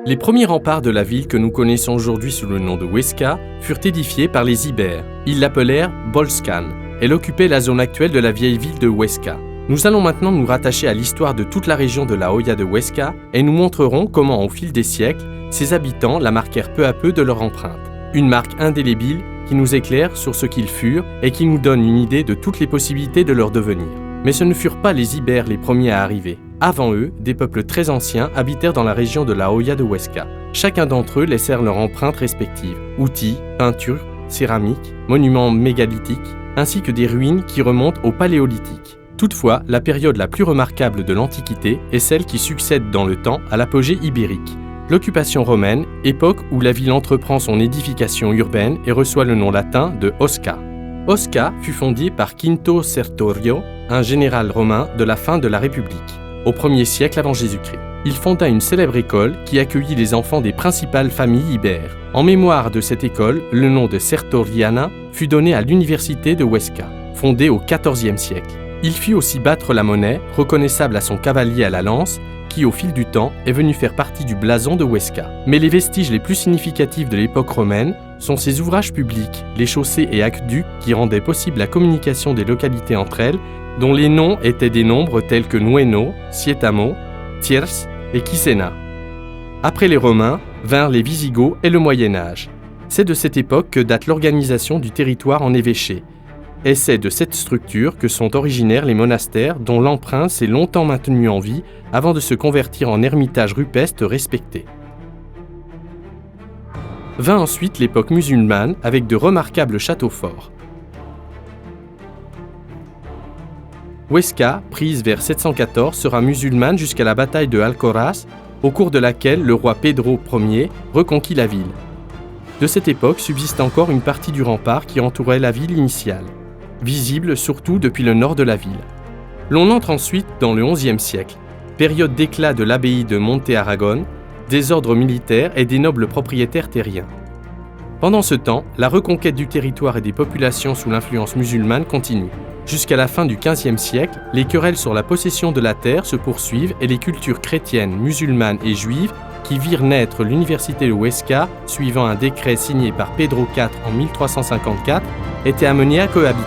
Les premiers remparts de la ville que nous connaissons aujourd'hui sous le nom de Huesca furent édifiés par les Ibères. Ils l'appelèrent Bolscan. Elle occupait la zone actuelle de la vieille ville de Huesca. Nous allons maintenant nous rattacher à l'histoire de toute la région de la Hoya de Huesca et nous montrerons comment, au fil des siècles, ses habitants la marquèrent peu à peu de leur empreinte. Une marque indélébile qui nous éclaire sur ce qu'ils furent et qui nous donne une idée de toutes les possibilités de leur devenir. Mais ce ne furent pas les Ibères les premiers à arriver. Avant eux, des peuples très anciens habitèrent dans la région de la Hoya de Huesca. Chacun d'entre eux laissèrent leur empreinte respective, outils, peintures, céramiques, monuments mégalithiques, ainsi que des ruines qui remontent au Paléolithique. Toutefois, la période la plus remarquable de l'Antiquité est celle qui succède dans le temps à l'apogée ibérique. L'occupation romaine, époque où la ville entreprend son édification urbaine et reçoit le nom latin de Osca. Osca fut fondée par Quinto Sertorio, un général romain de la fin de la République, au 1er siècle avant Jésus-Christ. Il fonda une célèbre école qui accueillit les enfants des principales familles ibères. En mémoire de cette école, le nom de Sertoriana fut donné à l'université de Huesca, fondée au XIVe siècle. Il fit aussi battre la monnaie, reconnaissable à son cavalier à la lance, qui, au fil du temps, est venu faire partie du blason de Huesca. Mais les vestiges les plus significatifs de l'époque romaine sont ses ouvrages publics, les chaussées et aqueducs qui rendaient possible la communication des localités entre elles, dont les noms étaient des nombres tels que Nueno, Sietamo, Tiers et Quisena. Après les Romains, vinrent les Visigoths et le Moyen-Âge. C'est de cette époque que date l'organisation du territoire en évêchés. Et c'est de cette structure que sont originaires les monastères dont l'empreinte s'est longtemps maintenue en vie avant de se convertir en ermitages rupestres respectés. Vint ensuite l'époque musulmane avec de remarquables châteaux forts. Huesca, prise vers 714, sera musulmane jusqu'à la bataille de Alcoraz, au cours de laquelle le roi Pedro Ier reconquit la ville. De cette époque subsiste encore une partie du rempart qui entourait la ville initiale, visible surtout depuis le nord de la ville. L'on entre ensuite dans le XIe siècle, période d'éclat de l'abbaye de Monte Aragon, des ordres militaires et des nobles propriétaires terriens. Pendant ce temps, la reconquête du territoire et des populations sous l'influence musulmane continue. Jusqu'à la fin du XVe siècle, les querelles sur la possession de la terre se poursuivent et les cultures chrétiennes, musulmanes et juives qui virent naître l'université de Huesca, suivant un décret signé par Pedro IV en 1354, étaient amenées à cohabiter.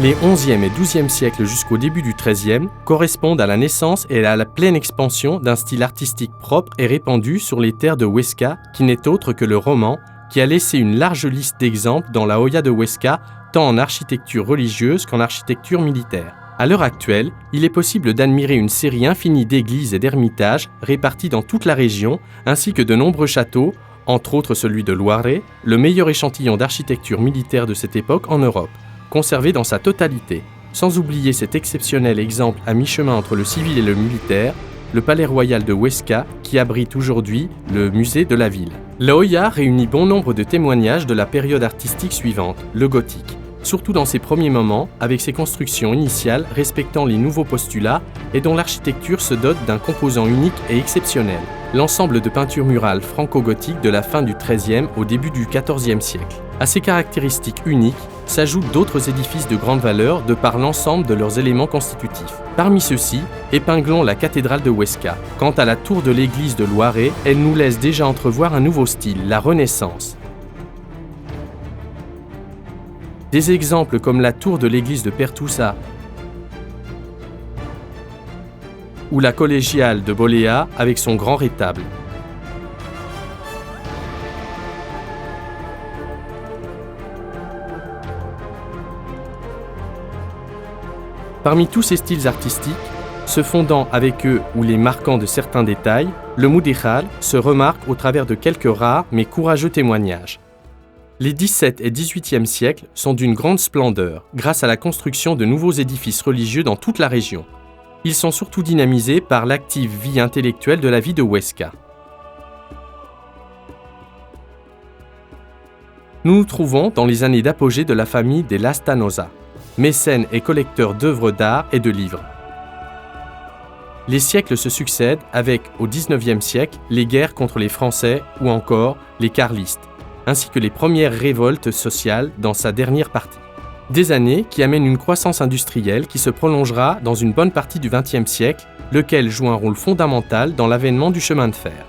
Les XIe et XIIe siècles jusqu'au début du XIIIe correspondent à la naissance et à la pleine expansion d'un style artistique propre et répandu sur les terres de Huesca, qui n'est autre que le roman, qui a laissé une large liste d'exemples dans la Hoya de Huesca, tant en architecture religieuse qu'en architecture militaire. À l'heure actuelle, il est possible d'admirer une série infinie d'églises et d'ermitages répartis dans toute la région, ainsi que de nombreux châteaux, entre autres celui de Loaré, le meilleur échantillon d'architecture militaire de cette époque en Europe, conservé dans sa totalité, sans oublier cet exceptionnel exemple à mi-chemin entre le civil et le militaire, le palais royal de Huesca, qui abrite aujourd'hui le musée de la ville. La Hoya réunit bon nombre de témoignages de la période artistique suivante, le gothique, surtout dans ses premiers moments, avec ses constructions initiales respectant les nouveaux postulats et dont l'architecture se dote d'un composant unique et exceptionnel, l'ensemble de peintures murales franco-gothiques de la fin du XIIIe au début du XIVe siècle. À ces caractéristiques uniques s'ajoutent d'autres édifices de grande valeur de par l'ensemble de leurs éléments constitutifs. Parmi ceux-ci, épinglons la cathédrale de Huesca. Quant à la tour de l'église de Loaré, elle nous laisse déjà entrevoir un nouveau style, la Renaissance. Des exemples comme la tour de l'église de Pertusa ou la collégiale de Bolea avec son grand rétable. Parmi tous ces styles artistiques, se fondant avec eux ou les marquant de certains détails, le Mudéjar se remarque au travers de quelques rares mais courageux témoignages. Les 17 et 18e siècles sont d'une grande splendeur grâce à la construction de nouveaux édifices religieux dans toute la région. Ils sont surtout dynamisés par l'active vie intellectuelle de la vie de Huesca. Nous nous trouvons dans les années d'apogée de la famille des Lastanoza, mécènes et collecteurs d'œuvres d'art et de livres. Les siècles se succèdent avec, au XIXe siècle, les guerres contre les Français ou encore les carlistes, ainsi que les premières révoltes sociales dans sa dernière partie. Des années qui amènent une croissance industrielle qui se prolongera dans une bonne partie du XXe siècle, lequel joue un rôle fondamental dans l'avènement du chemin de fer.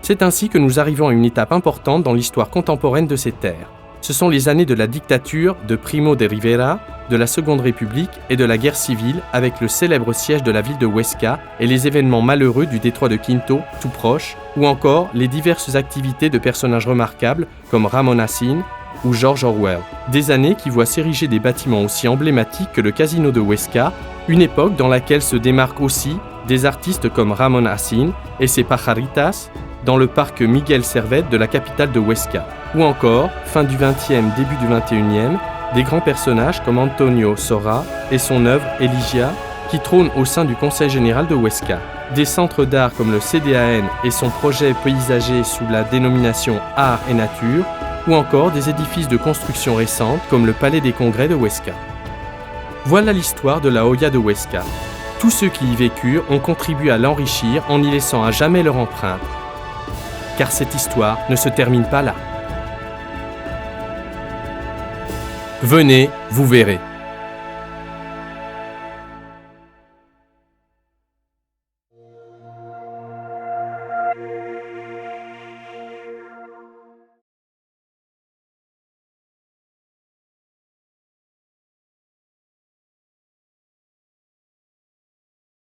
C'est ainsi que nous arrivons à une étape importante dans l'histoire contemporaine de ces terres. Ce sont les années de la dictature de Primo de Rivera, de la Seconde République et de la guerre civile avec le célèbre siège de la ville de Huesca et les événements malheureux du détroit de Quinto, tout proche, ou encore les diverses activités de personnages remarquables comme Ramon Hacine ou George Orwell. Des années qui voient s'ériger des bâtiments aussi emblématiques que le casino de Huesca, une époque dans laquelle se démarquent aussi des artistes comme Ramon Hacine et ses pajaritas dans le parc Miguel Servet de la capitale de Huesca. Ou encore, fin du XXe, début du XXIe, des grands personnages comme Antonio Sora et son œuvre Eligia qui trônent au sein du Conseil général de Huesca. Des centres d'art comme le CDAN et son projet paysager sous la dénomination Art et Nature, ou encore des édifices de construction récente comme le Palais des Congrès de Huesca. Voilà l'histoire de la Hoya de Huesca. Tous ceux qui y vécurent ont contribué à l'enrichir en y laissant à jamais leur empreinte. Car cette histoire ne se termine pas là. Venez, vous verrez.